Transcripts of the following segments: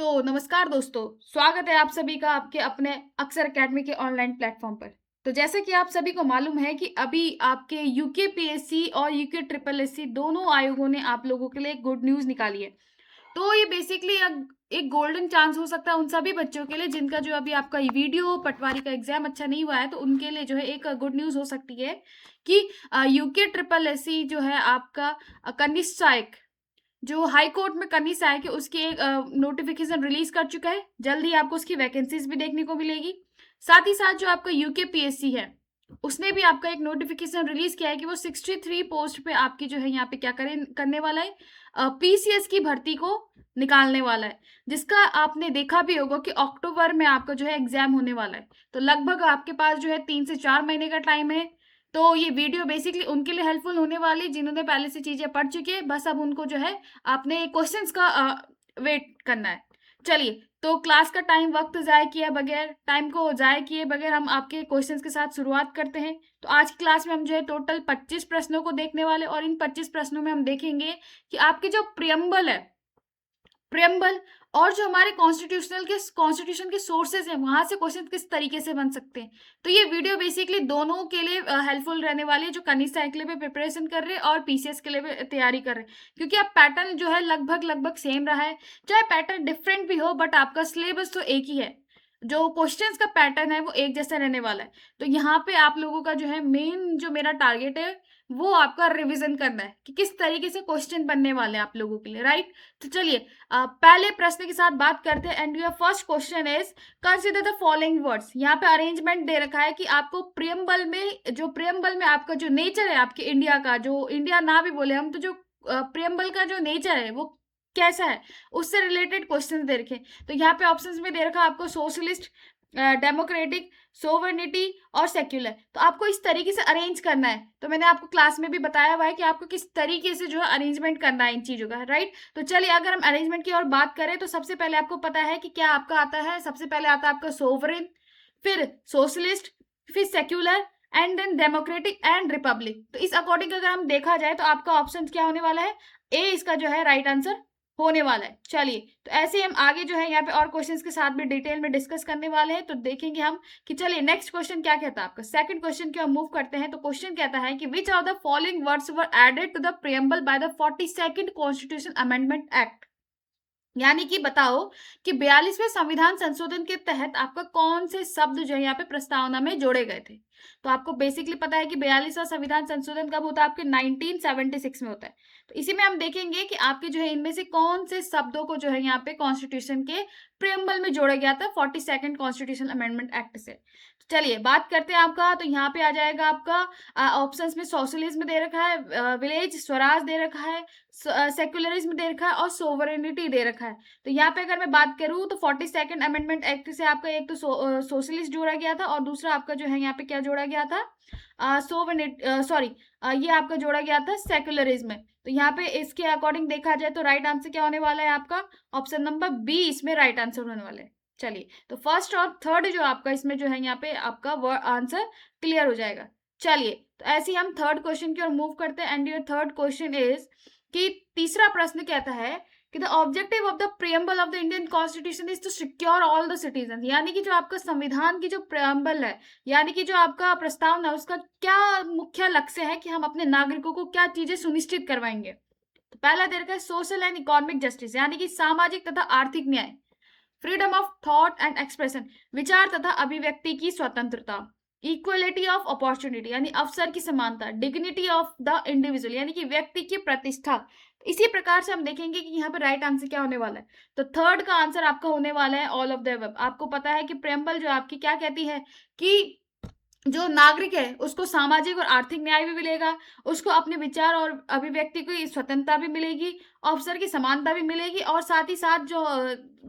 तो नमस्कार दोस्तों, स्वागत है आप सभी का आपके अपने अक्षर अकेडमी के ऑनलाइन प्लेटफॉर्म पर। तो जैसे कि आप सभी को मालूम है कि अभी आपके यूकेपीएससी और यूके ट्रिपल एससी दोनों आयोगों ने आप लोगों के लिए एक गुड न्यूज़ निकाली है। तो ये बेसिकली एक गोल्डन चांस हो सकता है उन सभी बच्चों के लिए जिनका जो अभी आपका वीडियो पटवारी का एग्जाम अच्छा नहीं हुआ है, तो उनके लिए जो है एक गुड न्यूज़ हो सकती है कि यूके ट्रिपल एससी जो है आपका कनिष्ठ सहायक जो हाई कोर्ट में कनिष्ठ है कि उसकी एक नोटिफिकेशन रिलीज कर चुका है। जल्द ही आपको उसकी वैकेंसीज भी देखने को मिलेगी। साथ ही साथ जो आपका यूकेपीएससी है, उसने भी आपका एक नोटिफिकेशन रिलीज किया है कि वो 63 पोस्ट पे आपकी जो है यहाँ पे क्या करें करने वाला है, पीसीएस की भर्ती को निकालने वाला है, जिसका आपने देखा भी होगा कि अक्टूबर में आपका जो है एग्जाम होने वाला है। तो लगभग आपके पास जो है 3 से 4 महीने का टाइम है। तो ये वीडियो बेसिकली उनके लिए हेल्पफुल होने वाली जिन्होंने पहले से चीजें पढ़ चुकी है, बस अब उनको जो है आपने क्वेश्चंस का वेट करना है। चलिए, तो क्लास का टाइम को ज़ाय किए बगैर हम आपके क्वेश्चंस के साथ शुरुआत करते हैं। तो आज की क्लास में हम जो है टोटल 25 प्रश्नों को देखने वाले, और इन 25 प्रश्नों में हम देखेंगे कि आपके जो प्रियम्बल और जो हमारे कॉन्स्टिट्यूशन के सोर्सेज हैं, वहां से क्वेश्चन किस तरीके से बन सकते हैं। तो ये वीडियो बेसिकली दोनों के लिए हेल्पफुल रहने वाली है, जो कनिष्ठ के लिए भी प्रिपरेशन कर रहे हैं और पीसीएस के लिए भी तैयारी कर रहे हैं, क्योंकि अब पैटर्न जो है लगभग लगभग सेम रहा है। चाहे पैटर्न डिफरेंट भी हो, बट आपका सिलेबस तो एक ही है। जो क्वेश्चंस का पैटर्न है वो एक जैसा रहने वाला है। तो यहाँ पे आप लोगों का जो है मेन जो मेरा टारगेट है, वो आपका रिवीजन करना है कि किस तरीके से क्वेश्चन बनने वाले हैं आप लोगों के लिए, राइट। तो चलिए पहले प्रश्न के साथ बात करते हैं। And your first question is consider the following words. यहाँ पे अरेंजमेंट दे रखा है कि आपको प्रियम्बल में आपका जो नेचर है, आपके इंडिया का, जो इंडिया ना भी बोले हम, तो जो प्रियम्बल का जो नेचर है वो कैसा है, उससे रिलेटेड क्वेश्चन दे रखे। तो यहाँ पे ऑप्शंस में दे रखा आपको सोशलिस्ट, डेमोक्रेटिक, सोवर्निटी और सेक्युलर। तो आपको इस तरीके से अरेंज करना है। तो मैंने आपको क्लास में भी बताया हुआ है कि आपको किस तरीके से जो है अरेंजमेंट करना है इन चीजों का, राइट। तो चलिए, अगर हम अरेंजमेंट की और बात करें तो सबसे पहले आपको पता है कि क्या आपका आता है। सबसे पहले आता है आपका सोवरेन, फिर सोशलिस्ट, फिर secular, and then democratic and republic. तो इस अकॉर्डिंग अगर हम देखा जाए तो आपका ऑप्शन क्या होने वाला है, ए इसका जो है राइट आंसर होने वाला है। चलिए, तो ऐसे ही हम आगे जो है यहाँ पे और क्वेश्चंस के साथ भी डिटेल में डिस्कस करने वाले हैं। तो देखेंगे हम कि चलिए नेक्स्ट क्वेश्चन क्या कहता है आपका। सेकंड क्वेश्चन की हम मूव करते हैं। तो क्वेश्चन कहता है कि which of the following words were added to the preamble by the 42nd constitution amendment act. यानी कि बताओ कि 42वें संविधान संशोधन के तहत आपका कौन से शब्द जो है यहाँ पे प्रस्तावना में जोड़े गए थे। तो आपको बेसिकली पता है कि 42वां संविधान संशोधन कब होता है, आपके 1976 में होता है। तो इसी में हम देखेंगे कि आपके जो है इनमें से कौन से शब्दों को जो है यहाँ पे कॉन्स्टिट्यूशन के प्रियम्बल में जोड़ा गया था 42nd कॉन्स्टिट्यूशन अमेंडमेंट एक्ट से। तो चलिए बात करते हैं आपका। तो यहाँ पे आ जाएगा आपका ऑप्शंस में सोशलिज्म दे रखा है, विलेज स्वराज दे रखा है, सेक्युलरिज्म दे रखा है और सोवरेनिटी दे रखा है। तो यहाँ पे अगर मैं बात करूँ तो 42nd अमेंडमेंट एक्ट से आपका एक तो सोशलिस्ट जोड़ा गया था, और दूसरा आपका जो है यहाँ पे क्या जोड़ा गया था, ये आपका जोड़ा गया था सेक्युलरिज्म। तो यहाँ पे इसके अकॉर्डिंग देखा जाए तो राइट आंसर क्या होने वाला है आपका, ऑप्शन नंबर बी इसमें राइट आंसर होने वाला है। चलिए, तो फर्स्ट और थर्ड जो आपका इसमें जो है यहाँ पे आपका आंसर क्लियर हो जाएगा। चलिए, तो ऐसे ही हम थर्ड क्वेश्चन की ओर मूव करते हैं। And your third question is कि तीसरा प्रश्न कहता है कि the objective of the preamble of the Indian constitution is to secure all the citizen. यानी कि जो आपका संविधान की जो प्रियम्बल है, यानी कि जो आपका प्रस्तावना है, उसका क्या मुख्य लक्ष्य है कि हम अपने नागरिकों को क्या चीजें सुनिश्चित करवाएंगे। तो पहला दे रखा है सोशल एंड इकोनॉमिक जस्टिस, यानी कि सामाजिक तथा आर्थिक न्याय, freedom of thought and expression, विचार तथा अभिव्यक्ति की स्वतंत्रता, इक्वलिटी ऑफ अपॉर्चुनिटी यानी अवसर की समानता, डिग्निटी ऑफ द इंडिविजुअल यानी कि व्यक्ति की प्रतिष्ठा। इसी प्रकार से हम देखेंगे कि यहाँ पे राइट आंसर क्या होने वाला है। तो थर्ड का आंसर आपका होने वाला है ऑल ऑफ द अबव। आपको पता है कि प्रेम्बल जो आपकी क्या कहती है कि जो नागरिक है उसको सामाजिक और आर्थिक न्याय भी मिलेगा, उसको अपने विचार और अभिव्यक्ति की स्वतंत्रता भी मिलेगी, अवसर की समानता भी मिलेगी, और साथ ही साथ जो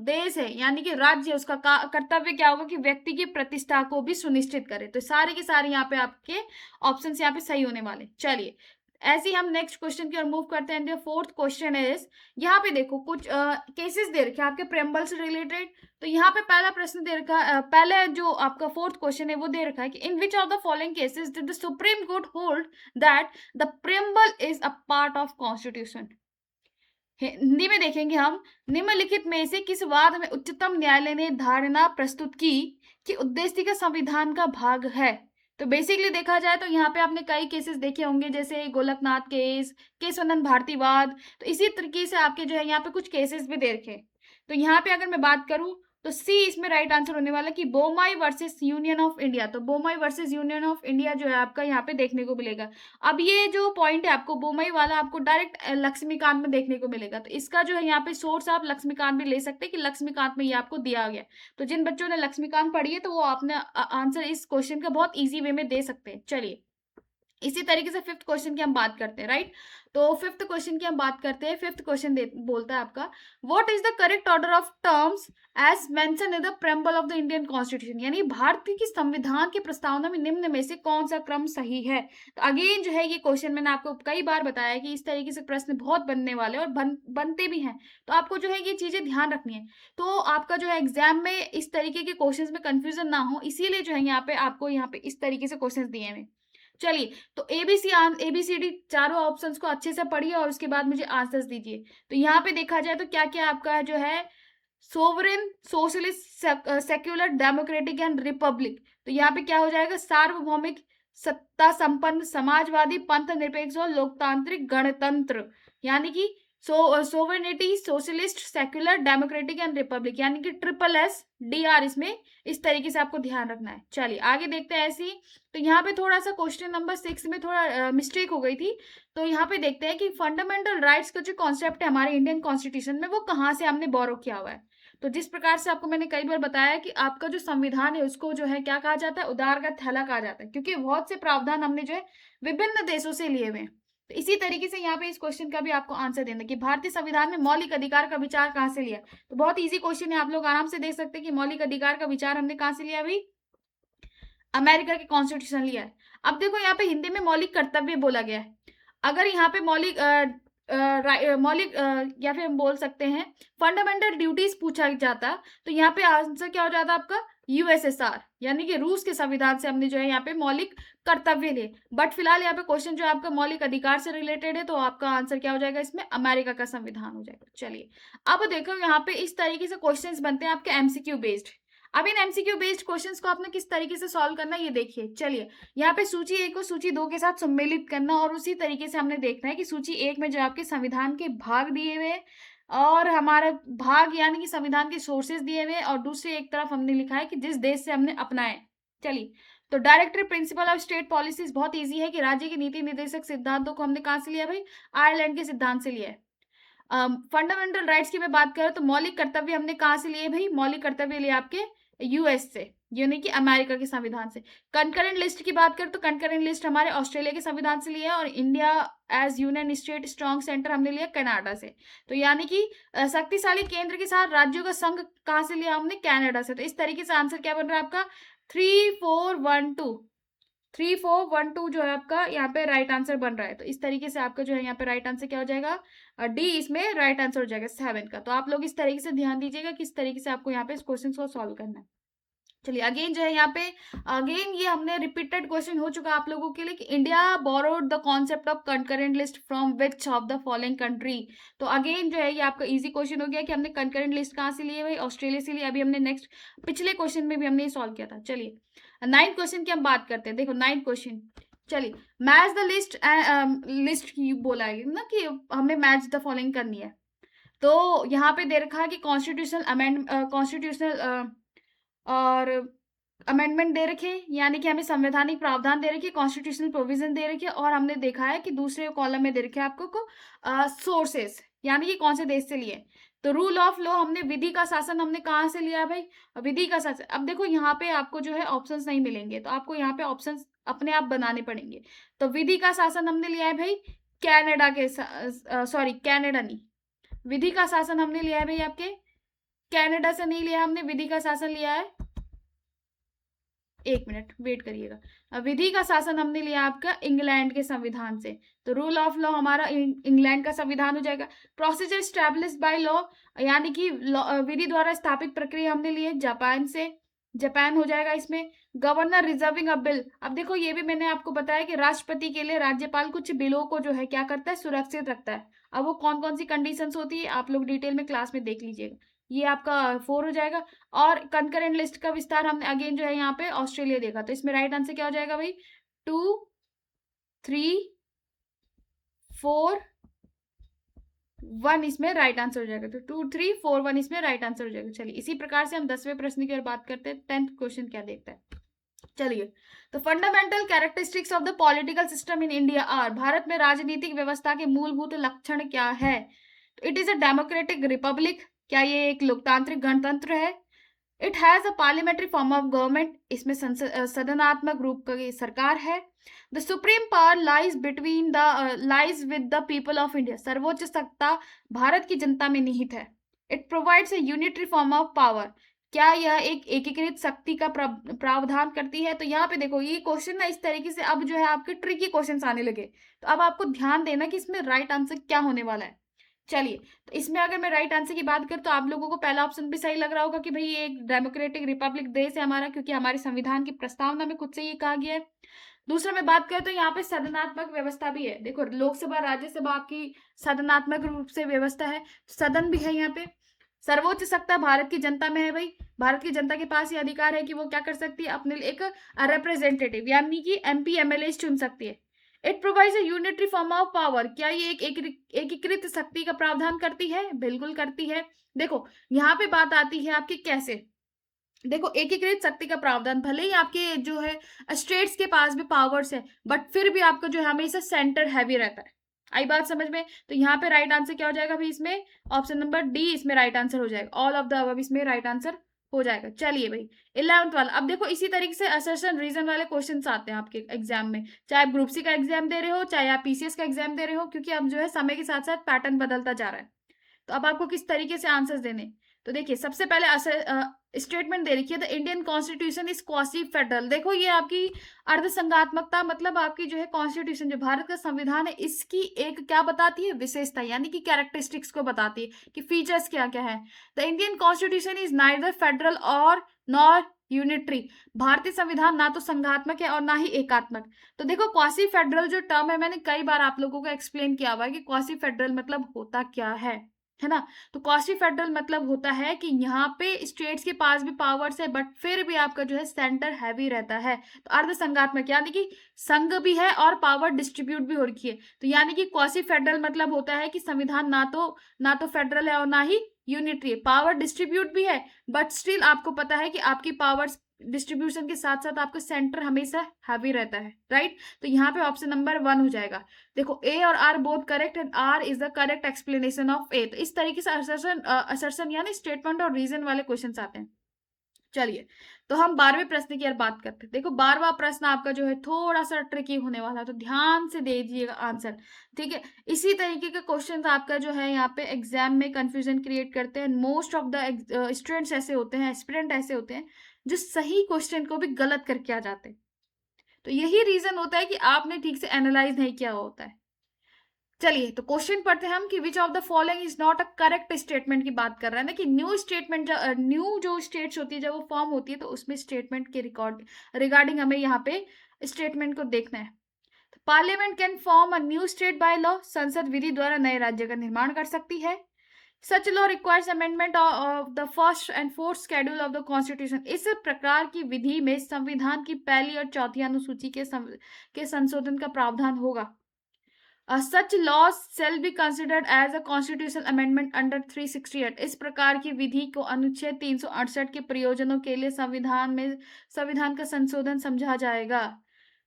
देश है यानी कि राज्य, उसका कर्तव्य क्या होगा कि व्यक्ति की प्रतिष्ठा को भी सुनिश्चित करे। तो सारे के सारे यहाँ पे आपके ऑप्शन यहाँ पे सही होने वाले। चलिए, ऐसे ही हम नेक्स्ट क्वेश्चन की ओर मूव करते हैं। फोर्थ क्वेश्चन इज, यहाँ पे देखो कुछ केसेस दे रखे हैं आपके प्रेम्बल से रिलेटेड। तो यहाँ पे पहला प्रश्न दे रखा है, पहले जो आपका फोर्थ क्वेश्चन है वो दे रखा है कि in which of the following cases did the supreme court hold that the preamble is a part of constitution. Hindi में देखेंगे हम, निम्नलिखित में से किस वाद में उच्चतम न्यायालय ने धारणा प्रस्तुत की कि उद्देश्य संविधान का भाग है? तो बेसिकली देखा जाए तो यहाँ पे आपने कई केसेस देखे होंगे, जैसे गोलकनाथ केस, केशवानंद भारतीवाद। तो इसी तरीके से आपके जो है यहाँ पे कुछ केसेस भी देखे। तो यहाँ पे अगर मैं बात करूं तो सी इसमें राइट आंसर होने वाला कि Bommai versus union of India. तो Bommai versus union of India जो है आपका यहाँ पे देखने को मिलेगा। अब ये जो पॉइंट है आपको बोमाई वाला आपको डायरेक्ट लक्ष्मीकांत में देखने को मिलेगा। तो इसका जो है यहाँ पे सोर्स आप लक्ष्मीकांत भी ले सकते हैं कि लक्ष्मीकांत में ये आपको दिया गया। तो जिन बच्चों ने लक्ष्मीकांत पढ़ी है तो वो आपने आंसर इस क्वेश्चन का बहुत ईजी वे में दे सकते हैं। चलिए इसी तरीके से फिफ्थ क्वेश्चन की हम बात करते हैं, राइट। तो फिफ्थ क्वेश्चन की हम बात करते हैं। फिफ्थ क्वेश्चन बोलता है आपका, what is the correct order of terms as mention in the preamble of the Indian constitution. यानी भारतीय की संविधान की प्रस्तावना में निम्न में से कौन सा क्रम सही है। तो अगेन जो है ये क्वेश्चन मैंने आपको कई बार बताया कि इस तरीके से प्रश्न बहुत बनने वाले और बनते भी हैं। तो आपको जो है ये चीजें ध्यान रखनी है, तो आपका जो है एग्जाम में इस तरीके के क्वेश्चन में कंफ्यूजन ना हो, इसीलिए जो है यहाँ पे आपको यहाँ पे इस तरीके से क्वेश्चन दिए हैं। चलिए तो एबीसीडी चारों ऑप्शंस को अच्छे से पढ़िए और उसके बाद मुझे आंसर्स दीजिए। तो यहाँ पे देखा जाए तो क्या क्या आपका जो है, sovereign, socialist, secular, democratic and republic. तो यहाँ पे क्या हो जाएगा, सार्वभौमिक, सत्ता संपन्न, समाजवादी, पंथ निरपेक्ष और लोकतांत्रिक गणतंत्र। यानी कि sovereignty, socialist, secular, democratic and Republic, यानी कि SSDR इसमें इस तरीके से आपको ध्यान रखना है। चलिए आगे देखते हैं ऐसे ही। तो यहाँ पे थोड़ा सा क्वेश्चन नंबर 6 में थोड़ा मिस्टेक हो गई थी। तो यहाँ पे देखते हैं कि फंडामेंटल राइट्स का जो कॉन्सेप्ट है हमारे इंडियन कॉन्स्टिट्यूशन में, वो कहाँ से हमने बोरो किया हुआ है। तो जिस प्रकार से आपको मैंने कई बार बताया कि आपका जो संविधान है उसको जो है क्या कहा जाता है, उदार का थैला कहा जाता है, क्योंकि बहुत से प्रावधान हमने जो है विभिन्न देशों से लिए हुए हैं। तो इसी तरीके से यहाँ पे इस क्वेश्चन का भी आपको आंसर देना कि भारतीय संविधान में मौलिक अधिकार का विचार कहाँ से लिया। तो बहुत इजी क्वेश्चन है, आप लोग आराम से देख सकते हैं कि मौलिक अधिकार का विचार हमने कहाँ से लिया, अभी अमेरिका के कॉन्स्टिट्यूशन लिया है। अब देखो यहाँ पे हिंदी में मौलिक कर्तव्य बोला गया है। अगर यहाँ पे मौलिक या फिर हम बोल सकते हैं फंडामेंटल ड्यूटीज पूछा जाता, तो यहाँ पे आंसर क्या हो जाता आपका, USSR, यानी कि रूस के संविधान से हमने जो है यहाँ पे मौलिक कर्तव्य लिए। बट फिलहाल यहाँ पे क्वेश्चन जो आपका मौलिक अधिकार से रिलेटेड है, तो आपका आंसर क्या हो जाएगा इसमें, अमेरिका का संविधान हो जाएगा। चलिए अब देखो यहाँ पे इस तरीके से क्वेश्चंस बनते हैं आपके MCQ बेस्ड। अब इन MCQ बेस्ड क्वेश्चंस को आपने किस तरीके से सॉल्व करना है ये देखिए। चलिए यहाँ पे सूची 1 को सूची 2 के साथ सम्मिलित करना, और उसी तरीके से हमने देखना है कि सूची 1 में जो आपके संविधान के भाग दिए हुए और हमारा भाग यानी कि संविधान के सोर्सेज दिए हुए, और दूसरी एक तरफ हमने लिखा है कि जिस देश से हमने अपनाए। चलिए तो directory principle of state policies बहुत ईजी है कि राज्य के नीति निर्देशक सिद्धांतों को हमने कहाँ से लिया भाई, आयरलैंड के सिद्धांत से लिया है। फंडामेंटल राइट्स की मैं बात करूं तो मौलिक कर्तव्य हमने कहाँ से लिए भाई, मौलिक कर्तव्य लिए आपके US से, यानी कि अमेरिका के संविधान से। कंकरेंट लिस्ट की बात करें तो कंकरेंट लिस्ट हमारे ऑस्ट्रेलिया के संविधान से लिया है, और India as union state strong centre हमने लिया कनाडा से। तो यानी कि शक्तिशाली केंद्र के साथ राज्यों का संघ कहाँ से लिया हमने, कनाडा से। तो इस तरीके से आंसर क्या बन रहा है आपका 3412 जो है आपका यहाँ पे राइट आंसर बन रहा है। तो इस तरीके से आपका जो है यहाँ पे राइट आंसर क्या हो जाएगा, D इसमें राइट आंसर हो जाएगा 7 का। तो आप लोग इस तरीके से ध्यान दीजिएगा किस तरीके से आपको यहाँ पे इस क्वेश्चन को सॉल्व करना है। चलिए अगेन जो है यहाँ पे अगेन ये हमने रिपीटेड क्वेश्चन हो चुका आप लोगों के लिए कि India borrowed the concept of concurrent list from which of the following country. तो अगेन जो है ये आपका इजी क्वेश्चन हो गया कि हमने कंकरेंट लिस्ट कहाँ से लिए भाई, ऑस्ट्रेलिया से लिए। अभी हमने नेक्स्ट पिछले क्वेश्चन में भी हमने ये सॉल्व किया था। चलिए 9th क्वेश्चन की हम बात करते हैं। देखो 9th क्वेश्चन, चलिए मैच द लिस्ट की बोला है ना कि हमें मैच द फॉलोइंग करनी है। तो यहाँ पे दे रखा है कि कॉन्स्टिट्यूशनल और अमेंडमेंट दे रखे, यानी कि हमें संवैधानिक प्रावधान दे रखे, कॉन्स्टिट्यूशनल प्रोविजन दे रखे, और हमने देखा है कि दूसरे कॉलम में दे रखे आपको को सोर्सेस, यानी कि कौन से देश से लिए। तो रूल ऑफ लॉ हमने, विधि का शासन हमने कहाँ से लिया भाई, विधि का शासन। अब देखो यहाँ पे आपको जो है ऑप्शंस नहीं मिलेंगे, तो आपको यहाँ पे ऑप्शंस अपने आप बनाने पड़ेंगे। तो विधि का शासन हमने लिया है भाई कनाडा के, सॉरी कनाडा नहीं, विधि का शासन हमने लिया है भाई आपके कनाडा से नहीं लिया हमने, विधि का शासन लिया है, 1 मिनट वेट करिएगा, विधि का शासन हमने लिया आपका इंग्लैंड के संविधान से। तो रूल ऑफ लॉ हमारा इंग्लैंड का संविधान हो जाएगा। प्रोसीजर स्टैब्लिश्ड बाय लॉ, यानी कि विधि द्वारा स्थापित प्रक्रिया हमने ली है जापान से, जापान हो जाएगा इसमें। गवर्नर रिजर्विंग अ बिल, अब देखो ये भी मैंने आपको बताया कि राष्ट्रपति के लिए राज्यपाल कुछ बिलों को जो है क्या करता है, सुरक्षित रखता है। अब वो कौन-कौन सी कंडीशंस होती है आप लोग डिटेल में क्लास में देख लीजिएगा। ये आपका 4 हो जाएगा और कंकरेंट लिस्ट का विस्तार हमने अगेन जो है यहाँ पे ऑस्ट्रेलिया देखा। तो इसमें राइट आंसर क्या हो जाएगा भाई 2, 3, 4, 1 इसमें राइट आंसर हो जाएगा। तो 2, 3, 4, 1 इसमें राइट आंसर हो जाएगा। चलिए इसी प्रकार से हम 10वें प्रश्न की ओर बात करते हैं। 10th क्वेश्चन क्या देखता है। चलिए तो fundamental characteristics of the political system in India are, Bharat में राजनीतिक व्यवस्था के मूलभूत लक्षण क्या है। तो it is a democratic republic, क्या ये एक लोकतांत्रिक गणतंत्र है। It has a parliamentary form of government, इसमें सदनात्मक रूप की सरकार है। The supreme power lies with the people of India, सर्वोच्च सत्ता भारत की जनता में निहित है। It provides a unitary form of power, क्या यह एक एकीकृत शक्ति का प्रावधान करती है। तो यहाँ पे देखो ये क्वेश्चन ना इस तरीके से अब जो है आपके ट्रिकी क्वेश्चन आने लगे, तो अब आपको ध्यान देना कि इसमें राइट आंसर क्या होने वाला है। चलिए तो इसमें अगर मैं राइट आंसर की बात करूं तो आप लोगों को पहला ऑप्शन भी सही लग रहा होगा कि भाई ये एक डेमोक्रेटिक रिपब्लिक देश है हमारा, क्योंकि हमारे संविधान की प्रस्तावना में खुद से ये कहा गया है। दूसरा मैं बात करें तो यहाँ पे सदनात्मक व्यवस्था भी है। देखो लोकसभा राज्यसभा आपकी सदनात्मक रूप से व्यवस्था है, सदन भी है यहाँ पे। सर्वोच्च सत्ता भारत की जनता में है भाई, भारत की जनता के पास ये अधिकार है कि वो क्या कर सकती है, अपने एक रिप्रेजेंटेटिव यानी कि MP MLA चुन सकती है। It provides a unitary form of power, क्या ये एक एकीकृत शक्ति का प्रावधान करती है, बिल्कुल करती है। देखो यहाँ पे बात आती है आपकी कैसे, देखो एकीकृत शक्ति का प्रावधान भले ही आपके जो है स्टेट्स के पास भी पावर्स है, बट फिर भी आपका जो है हमेशा सेंटर हैवी रहता है। आई बात समझ में। तो यहाँ पे राइट आंसर क्या हो जाएगा भाई, इसमें ऑप्शन नंबर डी इसमें राइट आंसर हो जाएगा। ऑल ऑफ द अबव इसमें राइट आंसर हो जाएगा। चलिए भाई 11th वाला, अब देखो इसी तरीके से असर्शन रीजन वाले क्वेश्चंस आते हैं आपके एग्जाम में, चाहे आप ग्रुप सी का एग्जाम दे रहे हो चाहे आप PCS का एग्जाम दे रहे हो, क्योंकि अब जो है समय के साथ साथ पैटर्न बदलता जा रहा है। तो अब आपको किस तरीके से आंसर्स देने, तो देखिए सबसे पहले स्टेटमेंट दे रखी है the Indian constitution is quasi federal. देखो ये आपकी अर्धसंघात्मकता, मतलब आपकी जो है कॉन्स्टिट्यूशन जो भारत का संविधान है इसकी एक क्या बताती है, विशेषता यानी कि कैरेक्टरिस्टिक्स को बताती है कि फीचर्स क्या क्या है। The Indian constitution is neither federal और नॉर यूनिटरी, भारतीय संविधान ना तो संघात्मक है और ना ही एकात्मक। तो देखो क्वासी फेडरल जो टर्म है मैंने कई बार आप लोगों को एक्सप्लेन किया हुआ है कि क्वासी फेडरल मतलब होता क्या है ना। तो क्वासी फेडरल मतलब होता है कि यहाँ पे स्टेट्स के पास भी पावर्स है बट फिर भी आपका जो है सेंटर हैवी रहता है। तो अर्धसंघात्मक यानी कि संघ भी है और पावर डिस्ट्रीब्यूट भी हो रखी है। तो यानी कि क्वासी फेडरल मतलब होता है कि संविधान ना तो फेडरल है और ना ही यूनिटरी, पावर डिस्ट्रीब्यूट भी है बट स्टिल आपको पता है कि आपकी पावर्स डिस्ट्रीब्यूशन के साथ साथ आपका सेंटर हमेशा हैवी रहता है, राइट। तो यहाँ पे ऑप्शन नंबर 1 हो जाएगा। देखो ए और R both correct and R is the correct explanation of A. तो इस तरीके से असर्शन यानी स्टेटमेंट और रीजन वाले क्वेश्चंस आते हैं। चलिए तो हम 12वें प्रश्न की बात करते हैं। देखो 12वां प्रश्न आपका जो है थोड़ा सा ट्रिकी होने वाला है, तो ध्यान से दे दीजिएगा आंसर, ठीक है। इसी तरीके के क्वेश्चन आपका जो है यहाँ पे एग्जाम में कंफ्यूजन क्रिएट करते हैं। मोस्ट ऑफ द स्टूडेंट्स ऐसे होते हैं, एस्पिरेंट ऐसे होते हैं जो सही क्वेश्चन को भी गलत करके आ जाते हैं। तो यही रीजन होता है कि आपने ठीक से एनालाइज नहीं किया होता है। चलिए तो क्वेश्चन पढ़ते हैं हम कि which of the following is not a correct statement की बात कर रहे हैं ना, कि न्यू स्टेटमेंट न्यू जो स्टेट्स होती है जब वो फॉर्म होती है तो उसमें स्टेटमेंट के रिगार्डिंग हमें यहाँ पे स्टेटमेंट को देखना है। Parliament can form a new state by law, संसद विधि द्वारा नए राज्य का निर्माण कर सकती है। Such law requires amendment of the first and fourth schedule of the constitution, इस प्रकार की विधि में संविधान की पहली और चौथी अनुसूची के संशोधन का प्रावधान होगा। Such laws shall be considered as a constitutional amendment under 368, इस प्रकार की विधि को अनुच्छेद 368 के प्रयोजनों के लिए संविधान का संशोधन समझा जाएगा।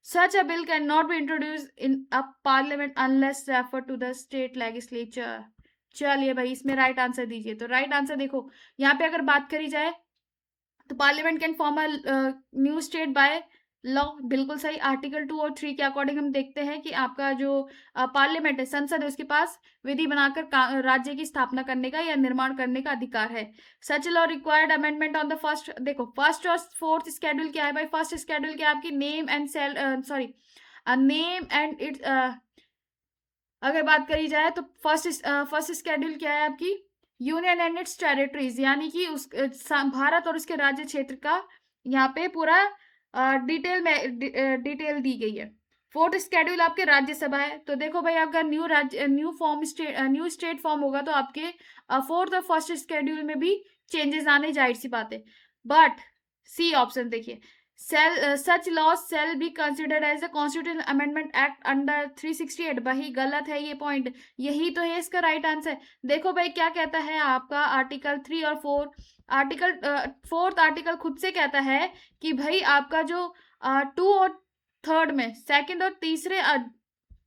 Such a bill cannot be introduced in a parliament unless referred to the state legislature। चलिए भाई इसमें राइट आंसर दीजिए। तो राइट आंसर देखो यहाँ पे अगर बात करी जाए तो parliament can form a new state by law, बिल्कुल सही। आर्टिकल 2 और 3 के अकॉर्डिंग हम देखते हैं कि आपका जो पार्लियामेंट है, संसद है, उसके पास विधि बनाकर राज्य की स्थापना करने का या निर्माण करने का अधिकार है। Such law required amendment on the first, देखो फर्स्ट और फोर्थ शेड्यूल क्या है भाई, फर्स्ट शेड्यूल क्या है आपकी नेम एंड इट्स, अगर बात करी जाए तो फर्स्ट शेड्यूल क्या है आपकी, यूनियन एंड इट्स टेरिटरीज, यानी कि उस भारत और उसके राज्य क्षेत्र का यहाँ पे पूरा डिटेल दी गई है। 4th शेड्यूल आपके राज्यसभा है। तो देखो भाई, अगर न्यू स्टेट फॉर्म होगा तो आपके 4th और 1st शेड्यूल में भी चेंजेस आने, जाहिर सी बात है। बट सी ऑप्शन देखिए, such laws shall be considered as a constitutional amendment act under 368। वही गलत है ये पॉइंट, यही तो है इसका राइट आंसर। देखो भाई क्या कहता है आपका आर्टिकल 3 और 4, आर्टिकल 4th आर्टिकल खुद से कहता है कि भाई आपका जो 2 और 3rd में, 2nd और तीसरे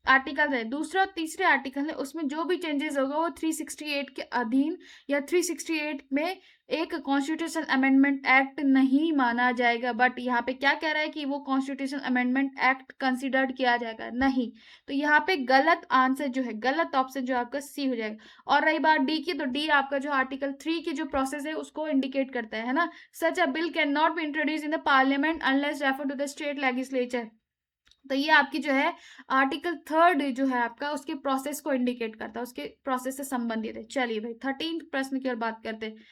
आर्टिकल है, दूसरा और तीसरे आर्टिकल है, उसमें जो भी चेंजेस होगा वो 368 के अधीन या 368 में एक कॉन्स्टिट्यूशन अमेंडमेंट एक्ट नहीं माना जाएगा। बट यहाँ पे क्या कह रहा है कि वो कॉन्स्टिट्यूशन अमेंडमेंट एक्ट कंसिडर्ड किया जाएगा, नहीं। तो यहाँ पे गलत आंसर जो है, गलत ऑप्शन जो आपका सी हो जाएगा। और रही बात डी की, तो डी आपका जो आर्टिकल 3 की जो प्रोसेस है उसको इंडिकेट करता है ना। Such a bill can not be introduce in the parliament unless refer to the state legislature. तो ये आपकी जो है आर्टिकल 3 जो है आपका, उसके प्रोसेस को इंडिकेट करता है, उसके प्रोसेस से संबंधित है। चलिए भाई 13th प्रश्न की ओर बात करते हैं।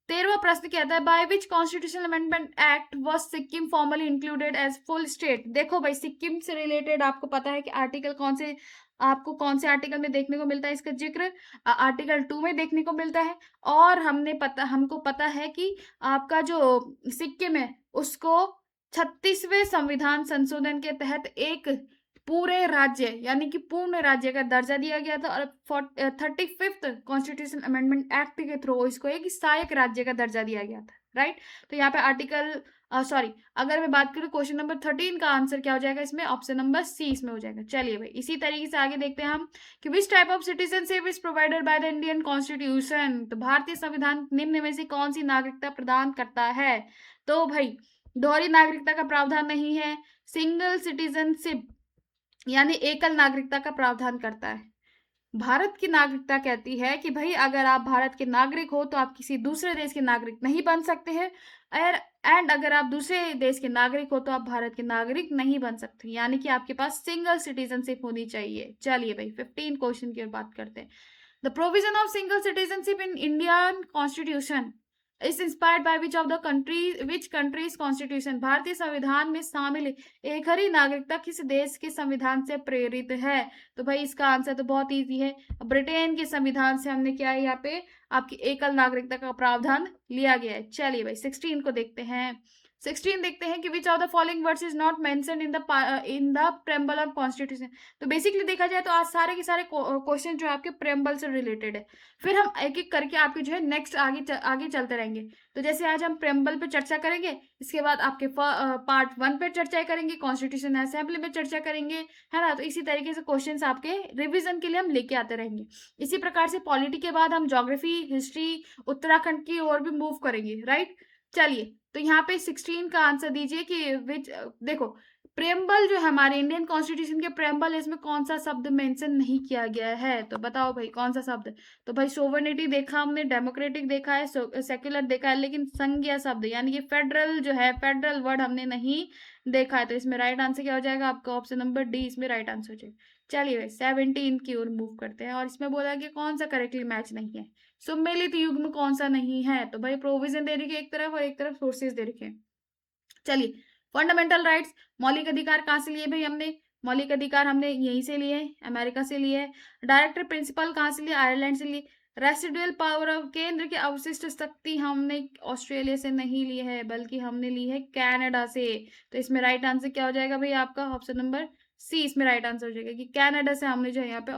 13वां प्रश्न कहता है, by which constitutional amendment act was Sikkim formally included as full state. देखो भाई, सिक्किम से रिलेटेड आपको पता है कि आर्टिकल कौन से, आपको कौन से आर्टिकल में देखने को मिलता है इसका जिक्र, आर्टिकल 2 में देखने को मिलता है। और हमको पता है कि आपका जो सिक्किम है उसको 36वें संविधान संशोधन के तहत एक पूरे राज्य यानी कि पूर्ण राज्य का दर्जा दिया गया था, और 35th कॉन्स्टिट्यूशन अमेंडमेंट एक्ट के थ्रू इसको एक सहायक राज्य का दर्जा दिया गया था, राइट। तो यहाँ पे अगर मैं बात करूँ क्वेश्चन नंबर 13 का आंसर क्या हो जाएगा इसमें, ऑप्शन नंबर सी इसमें हो जाएगा। चलिए भाई इसी तरीके से आगे देखते हैं हम कि which type of citizenship is provided by the Indian constitution. तो भारतीय संविधान निम्न में से कौन सी नागरिकता प्रदान करता है। तो भाई दोहरी नागरिकता का प्रावधान नहीं है, सिंगल सिटीजनशिप यानी एकल नागरिकता का प्रावधान करता है। भारत की नागरिकता कहती है कि भाई अगर आप भारत के नागरिक हो तो आप किसी दूसरे देश के नागरिक नहीं बन सकते हैं, एंड अगर आप दूसरे देश के नागरिक हो तो आप भारत के नागरिक नहीं बन सकते, यानी कि आपके पास सिंगल सिटीजनशिप होनी चाहिए। चलिए भाई 15 क्वेश्चन की ओर बात करते हैं। The provision of single citizenship in Indian constitution is inspired by which countries constitution. भारतीय संविधान में शामिल एक ही नागरिकता किस देश के संविधान से प्रेरित है। तो भाई इसका आंसर तो बहुत इजी है, ब्रिटेन के संविधान से हमने क्या है यहाँ पे आपकी एकल नागरिकता का प्रावधान लिया गया है। चलिए भाई 16 को देखते हैं। 16 देखते हैं कि which of the following words is not mentioned in the preamble of constitution. तो बेसिकली देखा जाए तो आज सारे के सारे क्वेश्चन जो आपके प्रेम्बल से रिलेटेड है, फिर हम एक एक करके आपके जो है नेक्स्ट आगे चलते रहेंगे। तो जैसे आज हम प्रेम्बल पे चर्चा करेंगे, इसके बाद आपके पार्ट 1 पे चर्चा करेंगे, कॉन्स्टिट्यूशन असेंबली में चर्चा करेंगे, है ना। तो इसी तरीके से क्वेश्चंस आपके रिवीजन के लिए हम लेके आते रहेंगे। इसी प्रकार से पॉलिटी के बाद हम ज्योग्राफी, हिस्ट्री, उत्तराखंड की ओर भी मूव करेंगे, राइट। चलिए तो यहाँ पे 16 का आंसर दीजिए कि विच, देखो प्रेम्बल जो हमारे इंडियन कॉन्स्टिट्यूशन के प्रेम्बल, इसमें कौन सा शब्द मेंशन नहीं किया गया है। तो बताओ भाई कौन सा शब्द। तो भाई सोवर्निटी देखा हमने, डेमोक्रेटिक देखा है, सेक्युलर देखा है, लेकिन संघीय शब्द यानी कि फेडरल जो है, फेडरल वर्ड हमने नहीं देखा है। तो इसमें राइट आंसर क्या हो जाएगा आपका, ऑप्शन नंबर डी इसमें राइट आंसर हो जाएगा। चलिए भाई 17 की ओर मूव करते हैं, और इसमें बोला कि कौन सा करेक्टली मैच नहीं है, सम्मिलित युग्म कौन सा नहीं है। तो भाई प्रोविजन दे रखी है एक तरफ और एक तरफ सोर्सेज दे रखे हैं। चलिए फंडामेंटल राइट्स, मौलिक अधिकार कहाँ से लिए भाई हमने, मौलिक अधिकार हमने यहीं से लिए, अमेरिका से लिए। डायरेक्टर प्रिंसिपल कहाँ से लिए, आयरलैंड से लिए। रेसिडुअल पावर ऑफ, केंद्र की अवशिष्ट शक्ति हमने ऑस्ट्रेलिया से नहीं ली है, बल्कि हमने ली है कनाडा से। तो इसमें राइट आंसर क्या हो जाएगा भाई आपका, ऑप्शन नंबर सी इसमें राइट आंसर हो जाएगा कि कनाडा से हमने जो है यहाँ पे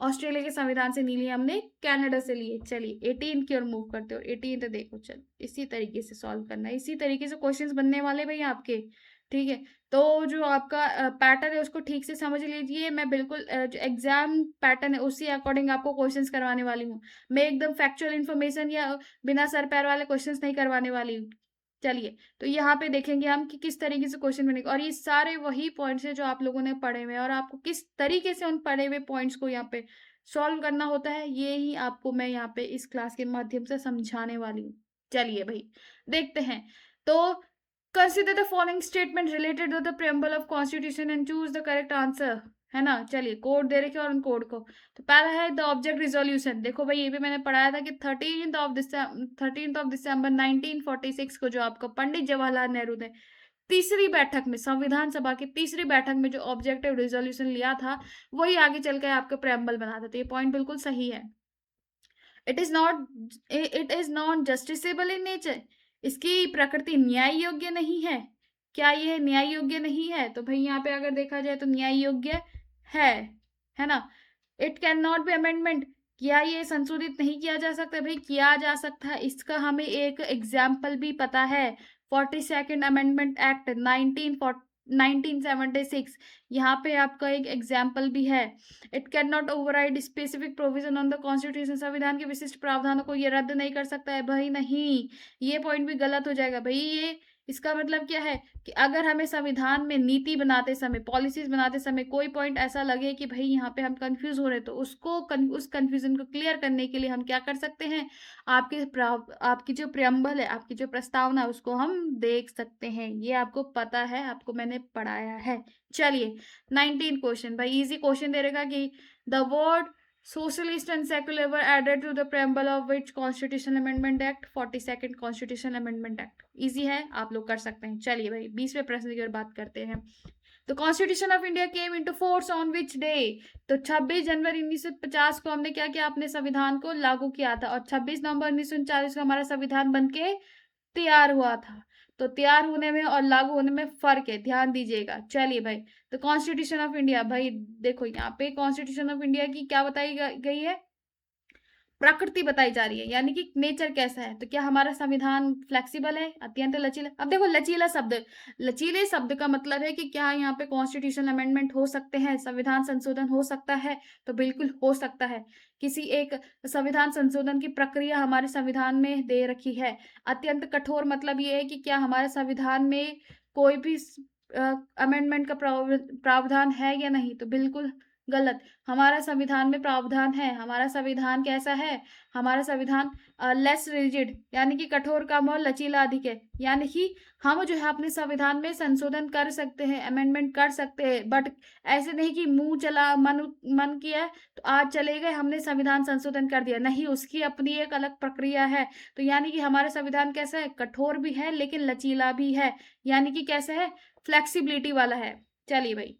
ऑस्ट्रेलिया के संविधान से नहीं लिया, हमने कनाडा से लिए। चलिए 18 की ओर मूव करते हो। 18 तो देखो, चल इसी तरीके से सॉल्व करना है, इसी तरीके से क्वेश्चंस बनने वाले भाई आपके, ठीक है। तो जो आपका पैटर्न है उसको ठीक से समझ लीजिए। मैं बिल्कुल जो एग्जाम पैटर्न है उसी अकॉर्डिंग आपको क्वेश्चंस करवाने वाली हूँ। मैं एकदम फैक्चुअल इन्फॉर्मेशन या बिना सर पैर वाले क्वेश्चंस नहीं करवाने वाली हूँ। चलिए तो यहाँ पे देखेंगे हम कि किस तरीके से क्वेश्चन बनेगा, और ये सारे वही पॉइंट्स हैं जो आप लोगों ने पढ़े हुए हैं, और आपको किस तरीके से उन पढ़े हुए पॉइंट्स को यहाँ पे सॉल्व करना होता है, ये ही आपको मैं यहाँ पे इस क्लास के माध्यम से समझाने वाली हूँ। चलिए भाई देखते हैं। तो consider the following statement related to the preamble of constitution and choose the correct answer, है ना। चलिए कोड दे रखे और उन कोड को, तो पहला है द ऑब्जेक्ट रिजोल्यूशन। देखो भाई ये भी मैंने पढ़ाया था कि 13th ऑफ दिसंबर 1946 को जो आपका पंडित जवाहरलाल नेहरू ने तीसरी बैठक में, संविधान सभा की तीसरी बैठक में जो ऑब्जेक्टिव रिजोल्यूशन लिया था वही आगे चल के आपका प्रेम्बल बना था। तो ये पॉइंट बिल्कुल सही है। It is not justiciable in nature, इसकी प्रकृति न्याय योग्य नहीं है। क्या ये न्याय योग्य नहीं है? तो भाई यहाँ पे अगर देखा जाए तो न्याय योग्य है ना। It can not B amendment, क्या ये संशोधित नहीं किया जा सकता? भाई किया जा सकता है, इसका हमें एक एग्जाम्पल भी पता है। 42nd अमेंडमेंट एक्ट 1976, यहाँ पे आपका एक एग्जाम्पल भी है। It can not override specific provision on the constitution, संविधान के विशिष्ट प्रावधानों को ये रद्द नहीं कर सकता है। भाई नहीं, ये पॉइंट भी गलत हो जाएगा। भाई ये इसका मतलब क्या है कि अगर हमें संविधान में नीति बनाते समय, पॉलिसीज बनाते समय कोई पॉइंट ऐसा लगे कि भाई यहाँ पे हम कंफ्यूज हो रहे हैं, तो उस कंफ्यूजन को क्लियर करने के लिए हम क्या कर सकते हैं, आपकी जो प्रियम्बल है, आपकी जो प्रस्तावना है, उसको हम देख सकते हैं। ये आपको पता है, आपको मैंने पढ़ाया है। चलिए 19 क्वेश्चन, भाई इजी क्वेश्चन दे रहेगा कि the word Socialist and secular were added to the preamble of which Constitutional Amendment Act? 42nd Constitutional Amendment Act। Easy है, आप लोग कर सकते हैं। चलिए भाई 20वें प्रश्न की ओर बात करते हैं। तो constitution of India came into force on which day? तो 26 जनवरी 1950 को हमने क्या किया, अपने संविधान को लागू किया था, और 26 नवंबर 1939 को हमारा संविधान बनके तैयार हुआ था। तो तैयार होने में और लागू होने में फर्क है, ध्यान दीजिएगा। चलिए भाई, तो कॉन्स्टिट्यूशन ऑफ इंडिया, भाई देखो यहाँ पे कॉन्स्टिट्यूशन ऑफ इंडिया की क्या बताई गई है, प्रकृति बताई जा रही है, यानी कि नेचर कैसा है। तो क्या हमारा संविधान फ्लेक्सिबल है, अत्यंत लचीला? अब देखो लचीले शब्द का मतलब है कि क्या यहाँ पे कॉन्स्टिट्यूशन अमेंडमेंट हो सकते हैं, संविधान संशोधन हो सकता है? तो बिल्कुल हो सकता है। किसी एक संविधान संशोधन की प्रक्रिया हमारे संविधान में दे रखी है। अत्यंत कठोर मतलब ये है कि क्या हमारे संविधान में कोई भी अमेंडमेंट का प्रावधान है या नहीं? तो बिल्कुल गलत। हमारा संविधान में प्रावधान है। हमारा संविधान कैसा है? हमारा संविधान लेस रिजिड, यानी कि कठोर कम और लचीला अधिक है। यानी कि हम जो है अपने संविधान में संशोधन कर सकते हैं, अमेंडमेंट कर सकते हैं, बट ऐसे नहीं कि मुंह चला, मन किया तो आज चले गए, हमने संविधान संशोधन कर दिया, नहीं, उसकी अपनी एक अलग प्रक्रिया है। तो यानी कि हमारा संविधान कैसा है? कठोर भी है लेकिन लचीला भी है, यानी कि कैसा है? फ्लेक्सिबिलिटी वाला है। चलिए भाई,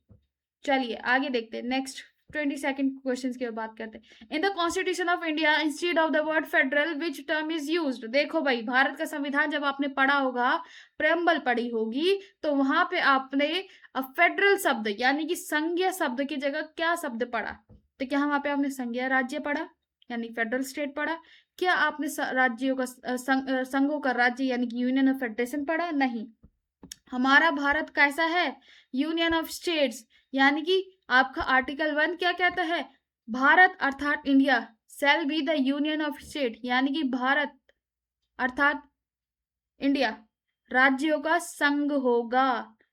चलिए आगे देखते हैं। नेक्स्ट 22nd क्वेश्चन की बात करते हैं। In the constitution of India instead of the word federal which term is used? देखो भाई, भारत का संविधान जब आपने पढ़ा होगा, प्रेम्बल पढ़ी होगी, तो वहां पे आपने फेडरल शब्द यानी कि संघीय शब्द की जगह क्या शब्द पढ़ा? तो क्या वहां पे आपने संघीय राज्य पढ़ा यानी फेडरल स्टेट पढ़ा? क्या आपने राज्यों का संघों का राज्य यानी कि यूनियन ऑफ फेडरेशन पढ़ा? नहीं। हमारा भारत कैसा है? यूनियन ऑफ स्टेट्स, यानी कि आपका आर्टिकल 1 क्या कहता है? भारत अर्थात India shall be the union of state, यानी कि भारत अर्थात इंडिया राज्यों का संघ होगा,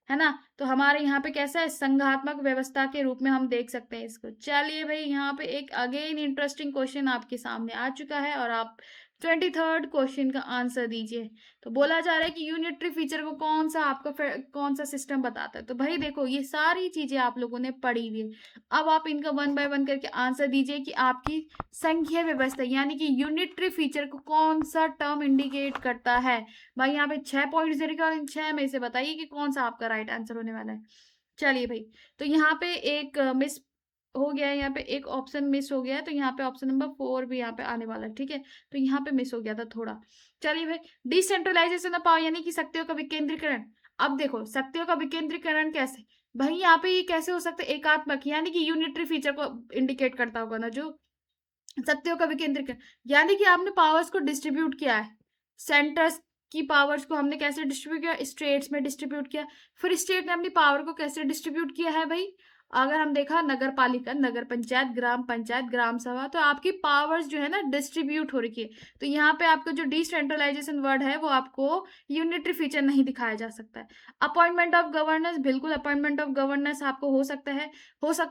है ना। तो हमारे यहाँ पे कैसा है? संघात्मक व्यवस्था के रूप में हम देख सकते हैं इसको। चलिए भाई, यहाँ पे एक अगेन इंटरेस्टिंग क्वेश्चन आपके सामने आ चुका है और आप 23rd क्वेश्चन का आंसर दीजिए। तो बोला जा रहा है कि यूनिटरी फीचर को कौन सा सिस्टम बताता है? तो भाई देखो, ये सारी चीजें आप लोगों ने पढ़ी हुई है। अब आप इनका 1 बाय 1 करके आंसर दीजिए कि आपकी संघीय व्यवस्था यानी कि यूनिटरी फीचर को कौन सा टर्म इंडिकेट करता है। भाई यहाँ पे 6 पॉइंट्स दे रखे और इन 6 में से बताइए कि कौन सा आपका राइट आंसर होने वाला है। चलिए भाई, तो यहाँ पे एक मिस हो गया है, यहाँ पे एक ऑप्शन मिस हो गया है, तो यहाँ पे ऑप्शन नंबर 4 भी यहाँ पे आने वाला है। ठीक है, तो यहाँ पे मिस हो गया था थोड़ा। चलिए भाई, डिसेंट्रलाइजेशन ऑफ पावर यानी कि शक्तियों का विकेंद्रीकरण। अब देखो, शक्तियों का विकेंद्रीकरण कैसे? भाई यहाँ पे ये कैसे हो सकता है? एकात्मक यानी कि यूनिटरी फीचर को इंडिकेट करता होगा ना, जो शक्तियों का विकेंद्रीकरण, यानी कि आपने पावर्स को डिस्ट्रीब्यूट किया है। सेंटर्स की पावर्स को हमने कैसे डिस्ट्रीब्यूट किया? स्टेट्स में डिस्ट्रीब्यूट किया। फिर स्टेट ने अपनी पावर को कैसे डिस्ट्रीब्यूट किया है भाई? अगर हम देखा नगर पालिका, नगर पंचायत, ग्राम सभा, तो आपकी पावर्स जो है ना डिस्ट्रीब्यूट हो रही है। तो यहाँ पे आपका जो डिसेंट्रलाइजेशन वर्ड है वो आपको यूनिटरी फीचर नहीं दिखाया जा सकता है। अपॉइंटमेंट ऑफ गवर्नर्स, बिल्कुल अपॉइंटमेंट ऑफ गवर्नर्स आपको हो सकता है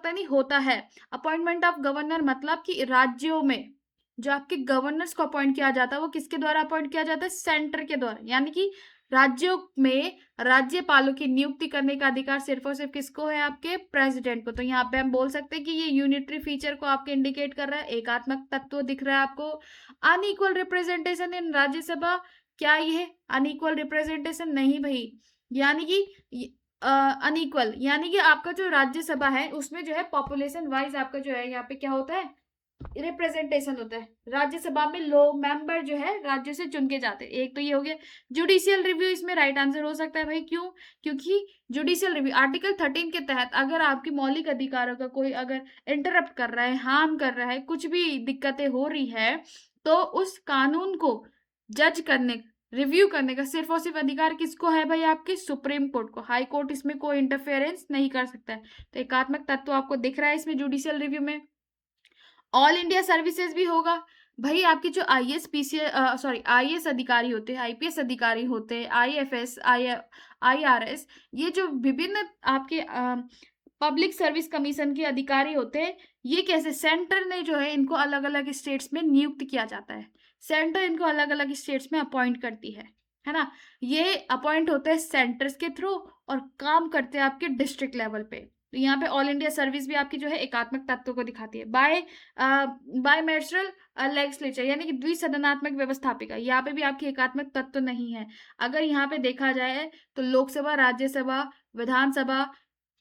नहीं, होता है। अपॉइंटमेंट ऑफ गवर्नर मतलब कि राज्यों में जो आपके गवर्नर्स को अपॉइंट किया जाता है वो किसके द्वारा अपॉइंट किया जाता है? सेंटर के द्वारा, यानी कि राज्यों में राज्यपालों की नियुक्ति करने का अधिकार सिर्फ और सिर्फ किसको है? आपके प्रेसिडेंट को। तो यहाँ पे हम बोल सकते हैं कि ये यूनिटरी फीचर को आपके इंडिकेट कर रहा है। एकात्मक तत्व दिख रहा है आपको। अनइक्वल रिप्रेजेंटेशन इन राज्यसभा, क्या ये अनइक्वल रिप्रेजेंटेशन? नहीं भाई, यानी कि अनइक्वल, यानी कि आपका जो राज्यसभा है उसमें जो है पॉपुलेशन वाइज आपका जो है यहाँ पे क्या होता है, रिप्रेजेंटेशन होता है। राज्यसभा में लोग मेंबर जो है राज्य से चुन के जाते हैं। एक तो ये हो गया। जुडिशियल रिव्यू इसमें राइट आंसर हो सकता है भाई, क्यों? क्योंकि जुडिशियल रिव्यू आर्टिकल 13 के तहत अगर आपकी मौलिक अधिकारों का कोई अगर इंटरप्ट कर रहा है, हार्म कर रहा है, कुछ भी दिक्कतें हो रही है, तो उस कानून को जज करने, रिव्यू करने का सिर्फ और सिर्फ अधिकार किसको है भाई? आपके सुप्रीम कोर्ट को। हाई कोर्ट इसमें कोई इंटरफेरेंस नहीं कर सकता है। तो एकात्मक तत्व आपको दिख रहा है इसमें जुडिशियल रिव्यू में। ऑल इंडिया सर्विसेज भी होगा भाई। आपके जो आईएएस पीसीएस सॉरी आईएएस अधिकारी होते हैं, आईपीएस अधिकारी होते हैं, आईएफएस आईआरएस, ये जो विभिन्न आपके पब्लिक सर्विस कमीशन के अधिकारी होते हैं, ये कैसे सेंटर ने जो है इनको अलग अलग स्टेट्स में नियुक्त किया जाता है। सेंटर इनको अलग अलग स्टेट्स में अपॉइंट करती है ना। ये अपॉइंट होते हैं सेंटर्स के थ्रू और काम करते हैं आपके डिस्ट्रिक्ट लेवल पे। तो यहाँ पे ऑल इंडिया सर्विस भी आपकी जो है एकात्मक तत्व को दिखाती है। बाय मैस्ट्रल लेजिस्लेचर, यानी कि द्विसदनात्मक व्यवस्थापिका, यहाँ पे भी आपकी एकात्मक तत्व नहीं है। अगर यहाँ पे देखा जाए तो लोकसभा, राज्यसभा, विधानसभा,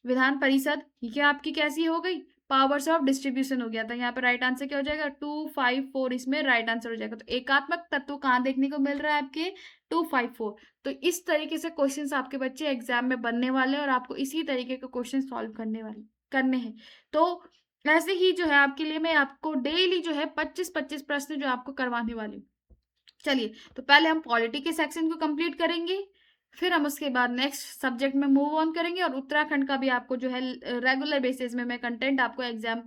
विधान परिषद, ये आपकी कैसी हो गई? पावर्स ऑफ डिस्ट्रीब्यूशन हो गया था। यहाँ पे राइट आंसर क्या हो जाएगा? 254 इसमें राइट आंसर हो जाएगा। तो एकात्मक तत्व कहाँ देखने को मिल रहा है आपके? 254। तो इस तरीके से क्वेश्चंस आपके बच्चे एग्जाम में बनने वाले हैं और आपको इसी तरीके के क्वेश्चन सॉल्व करने हैं। तो ऐसे ही जो है आपके लिए मैं आपको डेली जो है 25-25 प्रश्न जो आपको करवाने वाली हूँ। चलिए, तो पहले हम पॉलिटी के सेक्शन को कंप्लीट करेंगे, फिर हम उसके बाद नेक्स्ट सब्जेक्ट में मूव ऑन करेंगे और उत्तराखंड का भी आपको जो है रेगुलर बेसिस में मैं कंटेंट आपको एग्जाम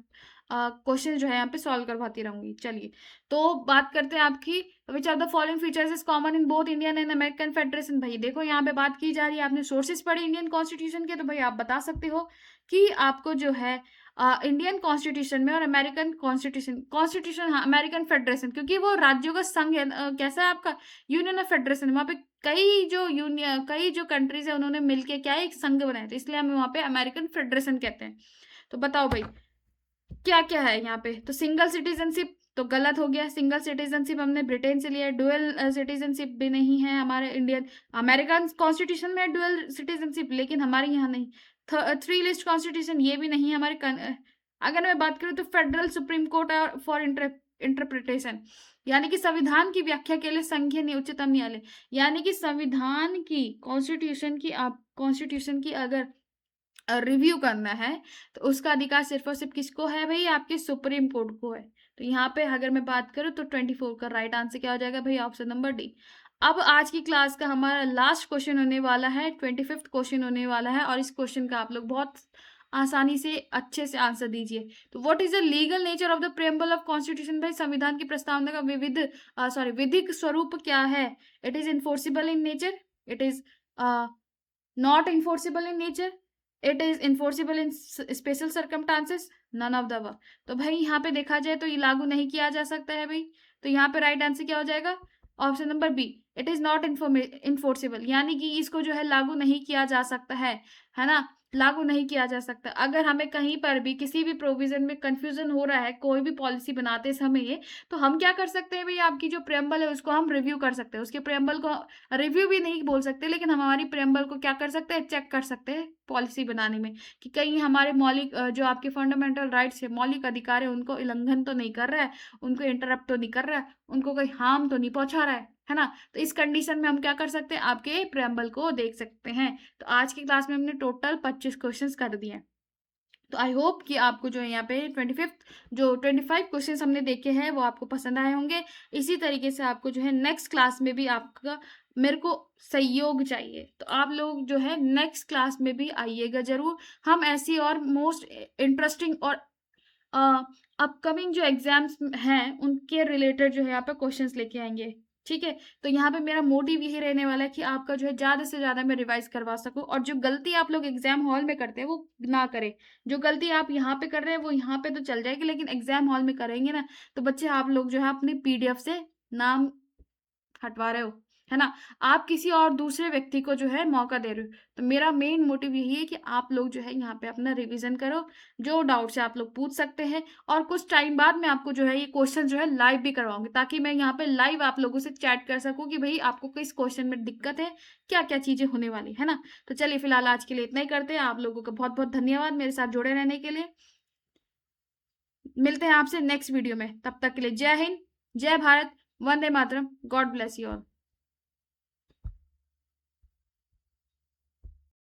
क्वेश्चन जो है यहाँ पे सॉल्व करवाती रहूंगी। चलिए, तो बात करते हैं आपकी which are the following features is common in both Indian and American federation. भाई देखो, यहाँ पे बात की जा रही है, आपने सोर्सेज पढ़े इंडियन कॉन्स्टिट्यूशन के, तो भाई आप बता सकते हो कि आपको जो है इंडियन कॉन्स्टिट्यूशन में और अमेरिकन कॉन्स्टिट्यूशन हाँ, अमेरिकन फेडरेशन, क्योंकि वो राज्यों का संघ है। कैसा है आपका? Union of federation. वहाँ पे कई जो कंट्रीज है उन्होंने मिलके क्या है, एक संघ बनाया था, इसलिए हम वहाँ पे अमेरिकन फेडरेशन कहते हैं। तो बताओ भाई क्या क्या है यहाँ पे? तो सिंगल सिटीजनशिप तो गलत हो गया। सिंगल सिटीजनशिप हमने ब्रिटेन से लिया है। डुअल सिटीजनशिप भी नहीं है हमारे इंडियन। अमेरिकन कॉन्स्टिट्यूशन में डुअल सिटीजनशिप, लेकिन हमारे यहाँ नहीं। थ्री लिस्ट कॉन्स्टिट्यूशन ये भी नहीं है हमारे अगर मैं बात करूँ तो federal supreme court for interpretation, यानी कि संविधान की व्याख्या के लिए संघीय उच्चतम न्यायालय, यानी कि संविधान की कॉन्स्टिट्यूशन की अगर रिव्यू करना है तो उसका अधिकार सिर्फ और सिर्फ किसको है भाई? आपके सुप्रीम कोर्ट को है। तो यहाँ पे अगर मैं बात करूँ तो 24 का राइट आंसर क्या हो जाएगा भाई? Option number D. अब आज की क्लास का हमारा लास्ट क्वेश्चन होने वाला है, 25th क्वेश्चन होने वाला है, और इस क्वेश्चन का आप लोग बहुत आसानी से अच्छे से आंसर दीजिए। तो what is the legal nature of the preamble of constitution? भाई संविधान की प्रस्तावना का विधिक स्वरूप क्या है? It is enforceable in nature, it is not enforceable in nature, it is enforceable in special circumstances, none of the above. तो भाई यहाँ पे देखा जाए तो ये लागू नहीं किया जा सकता है भाई। तो यहाँ पे राइट आंसर क्या हो जाएगा? Option number B, it is not enforceable, यानी कि इसको जो है लागू नहीं किया जा सकता है ना, लागू नहीं किया जा सकता। अगर हमें कहीं पर भी किसी भी प्रोविजन में कंफ्यूजन हो रहा है कोई भी पॉलिसी बनाते समय, तो हम क्या कर सकते हैं भाई? आपकी जो प्रेम्बल है उसको हम रिव्यू कर सकते हैं। उसके प्रेम्बल को रिव्यू भी नहीं बोल सकते, लेकिन हम हमारी प्रेम्बल को क्या कर सकते हैं? चेक कर सकते हैं पॉलिसी बनाने में कि कहीं हमारे मौलिक जो आपके फंडामेंटल राइट्स है, मौलिक अधिकार है, उनको उल्लंघन तो नहीं कर रहा है, उनको इंटरप्ट तो नहीं कर रहा है, उनको कोई हार्म तो नहीं पहुंचा रहा है ना। तो इस कंडीशन में हम क्या कर सकते हैं? आपके प्रेम्बल को देख सकते हैं। तो आज की क्लास में हमने टोटल 25 क्वेश्चंस कर दिए हैं। तो आई होप कि आपको जो है यहाँ पे 25 क्वेश्चंस हमने देखे हैं वो आपको पसंद आए होंगे। इसी तरीके से आपको जो है नेक्स्ट क्लास में भी आपका मेरे को सहयोग चाहिए, तो आप लोग जो है नेक्स्ट क्लास में भी आइएगा जरूर। हम ऐसी और मोस्ट इंटरेस्टिंग और अपकमिंग जो एग्जाम्स हैं उनके रिलेटेड जो है यहाँ पे क्वेश्चंस लेके आएंगे। ठीक है, तो यहाँ पे मेरा मोटिव यही रहने वाला है कि आपका जो है ज़्यादा से ज़्यादा मैं रिवाइज करवा सकूँ, और जो गलती आप लोग एग्जाम हॉल में करते हैं वो ना करें। जो गलती आप यहाँ पे कर रहे हैं वो यहाँ पे तो चल जाएगी, लेकिन एग्जाम हॉल में करेंगे ना तो बच्चे आप लोग जो है अपनी PDF से नाम हटवा रहे हो, है ना? आप किसी और दूसरे व्यक्ति को जो है मौका दे रहे हो। तो मेरा मेन मोटिव यही है कि आप लोग जो है यहाँ पे अपना रिवीजन करो, जो डाउट्स है आप लोग पूछ सकते हैं और कुछ टाइम बाद मैं आपको जो है ये क्वेश्चन जो है लाइव भी करवाऊँगी, ताकि मैं यहाँ पे लाइव आप लोगों से चैट कर सकूँ कि भई आपको किस क्वेश्चन में दिक्कत है, क्या-क्या चीज़ें होने वाली है ना? तो चलिए फिलहाल आज के लिए इतना ही करते हैं। आप लोगों का बहुत-बहुत धन्यवाद मेरे साथ जुड़े रहने के लिए। मिलते हैं आपसे नेक्स्ट वीडियो में। तब तक के लिए जय हिंद, जय Bharat, Vande Mataram, God bless you all.